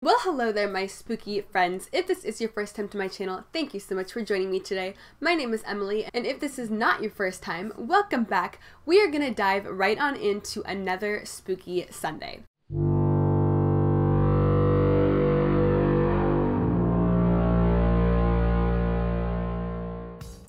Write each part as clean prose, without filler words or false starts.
Well, hello there, my spooky friends. If this is your first time to my channel, thank you so much for joining me today. My name is Emily, and if this is not your first time, welcome back. We are gonna dive right on into another spooky Sunday.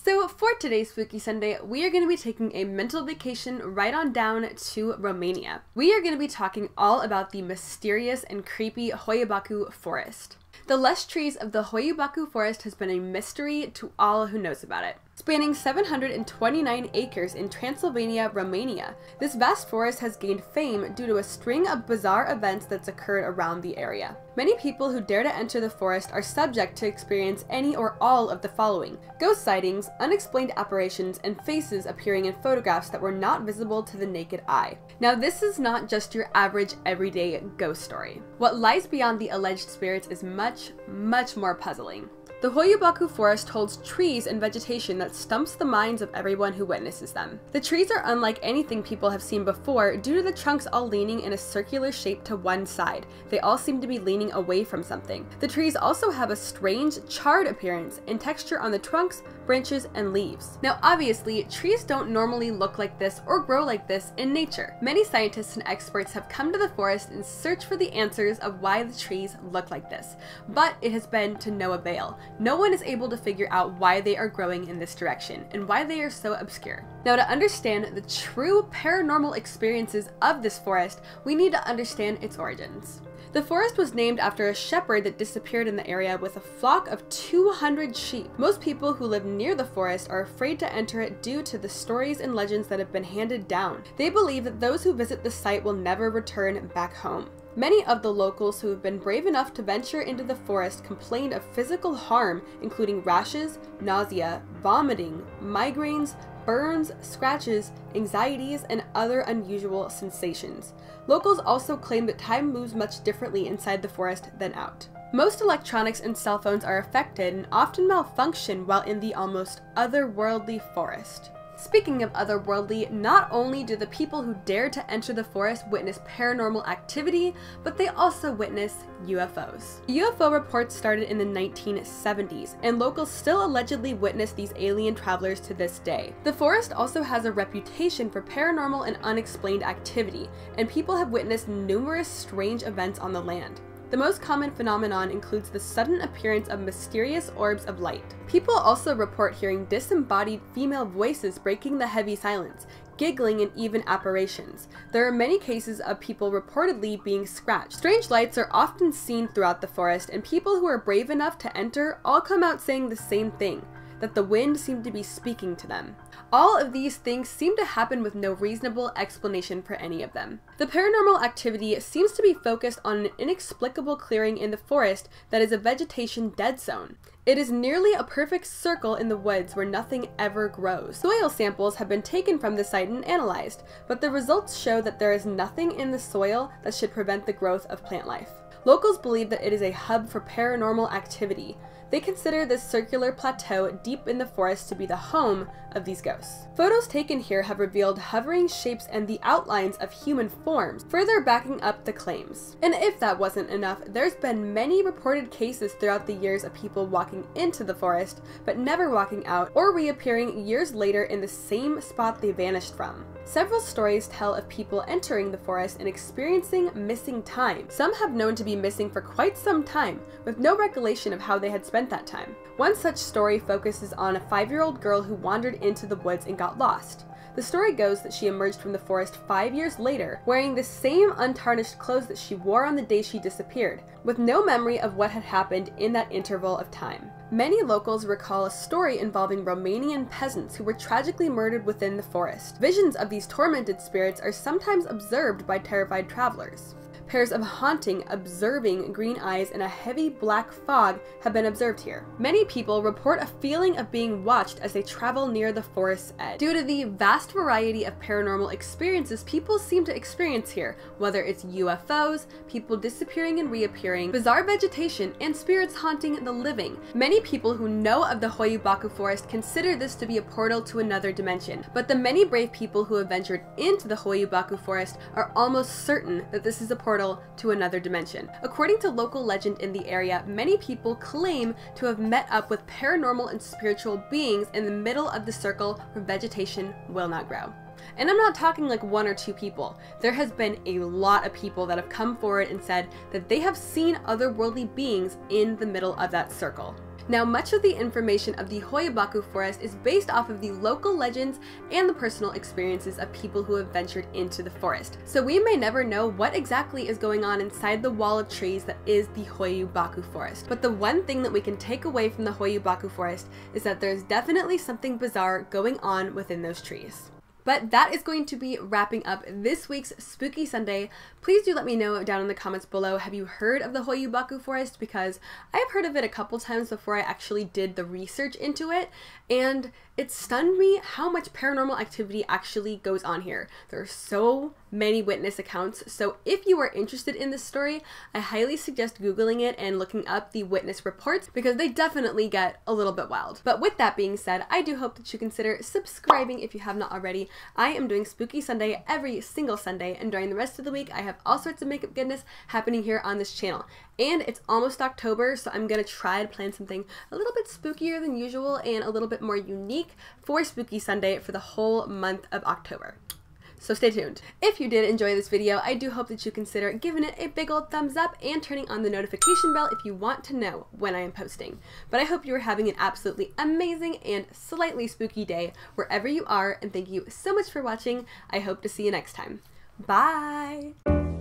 So for today's Spooky Sunday, we are going to be taking a mental vacation right on down to Romania. We are going to be talking all about the mysterious and creepy Hoia Baciu Forest. The lush trees of the Hoia Baciu Forest has been a mystery to all who knows about it. Spanning 729 acres in Transylvania, Romania, this vast forest has gained fame due to a string of bizarre events that's occurred around the area. Many people who dare to enter the forest are subject to experience any or all of the following: ghost sightings, unexplained apparitions, and faces appearing in photographs that were not visible to the naked eye. Now, this is not just your average everyday ghost story. What lies beyond the alleged spirits is much more puzzling. The Hoia Baciu Forest holds trees and vegetation that stumps the minds of everyone who witnesses them. The trees are unlike anything people have seen before due to the trunks all leaning in a circular shape to one side. They all seem to be leaning away from something. The trees also have a strange, charred appearance and texture on the trunks, branches, and leaves. Now, obviously, trees don't normally look like this or grow like this in nature. Many scientists and experts have come to the forest in search for the answers of why the trees look like this, but it has been to no avail. No one is able to figure out why they are growing in this direction and why they are so obscure. Now, to understand the true paranormal experiences of this forest, we need to understand its origins. The forest was named after a shepherd that disappeared in the area with a flock of 200 sheep. Most people who live near the forest are afraid to enter it due to the stories and legends that have been handed down. They believe that those who visit the site will never return back home. Many of the locals who have been brave enough to venture into the forest complained of physical harm, including rashes, nausea, vomiting, migraines, burns, scratches, anxieties, and other unusual sensations. Locals also claim that time moves much differently inside the forest than out. Most electronics and cell phones are affected and often malfunction while in the almost otherworldly forest. Speaking of otherworldly, not only do the people who dare to enter the forest witness paranormal activity, but they also witness UFOs. UFO reports started in the 1970s, and locals still allegedly witness these alien travelers to this day. The forest also has a reputation for paranormal and unexplained activity, and people have witnessed numerous strange events on the land. The most common phenomenon includes the sudden appearance of mysterious orbs of light. People also report hearing disembodied female voices breaking the heavy silence, giggling, and even apparitions. There are many cases of people reportedly being scratched. Strange lights are often seen throughout the forest, and people who are brave enough to enter all come out saying the same thing: that the wind seemed to be speaking to them. All of these things seem to happen with no reasonable explanation for any of them. The paranormal activity seems to be focused on an inexplicable clearing in the forest that is a vegetation dead zone. It is nearly a perfect circle in the woods where nothing ever grows. Soil samples have been taken from the site and analyzed, but the results show that there is nothing in the soil that should prevent the growth of plant life. Locals believe that it is a hub for paranormal activity. They consider this circular plateau deep in the forest to be the home of these ghosts. Photos taken here have revealed hovering shapes and the outlines of human forms, further backing up the claims. And if that wasn't enough, there's been many reported cases throughout the years of people walking into the forest, but never walking out or reappearing years later in the same spot they vanished from. Several stories tell of people entering the forest and experiencing missing time. Some have known to be missing for quite some time, with no recollection of how they had spent that time. One such story focuses on a 5-year-old girl who wandered into the woods and got lost. The story goes that she emerged from the forest 5 years later, wearing the same untarnished clothes that she wore on the day she disappeared, with no memory of what had happened in that interval of time. Many locals recall a story involving Romanian peasants who were tragically murdered within the forest. Visions of these tormented spirits are sometimes observed by terrified travelers. Pairs of haunting, observing green eyes and a heavy black fog have been observed here. Many people report a feeling of being watched as they travel near the forest's edge. Due to the vast variety of paranormal experiences people seem to experience here, whether it's UFOs, people disappearing and reappearing, bizarre vegetation, and spirits haunting the living, many people who know of the Hoia Baciu Forest consider this to be a portal to another dimension. But the many brave people who have ventured into the Hoia Baciu Forest are almost certain that this is a portal portal to another dimension. According to local legend in the area, many people claim to have met up with paranormal and spiritual beings in the middle of the circle where vegetation will not grow. And I'm not talking like 1 or 2 people. There has been a lot of people that have come forward and said that they have seen otherworldly beings in the middle of that circle. Now, much of the information of the Hoia Baciu Forest is based off of the local legends and the personal experiences of people who have ventured into the forest. So we may never know what exactly is going on inside the wall of trees that is the Hoia Baciu Forest. But the one thing that we can take away from the Hoia Baciu Forest is that there's definitely something bizarre going on within those trees. But that is going to be wrapping up this week's Spooky Sunday. Please do let me know down in the comments below, have you heard of the Hoia Baciu Forest? Because I have heard of it a couple times before I actually did the research into it, and it stunned me how much paranormal activity actually goes on here. There are so many witness accounts, so if you are interested in this story, I highly suggest Googling it and looking up the witness reports because they definitely get a little bit wild. But with that being said, I do hope that you consider subscribing if you have not already. I am doing Spooky Sunday every single Sunday, and during the rest of the week, I have all sorts of makeup goodness happening here on this channel. And it's almost October, so I'm gonna try to plan something a little bit spookier than usual and a little bit more unique for Spooky Sunday for the whole month of October. So stay tuned. If you did enjoy this video, I do hope that you consider giving it a big old thumbs up and turning on the notification bell if you want to know when I am posting. But I hope you are having an absolutely amazing and slightly spooky day wherever you are, and thank you so much for watching. I hope to see you next time. Bye!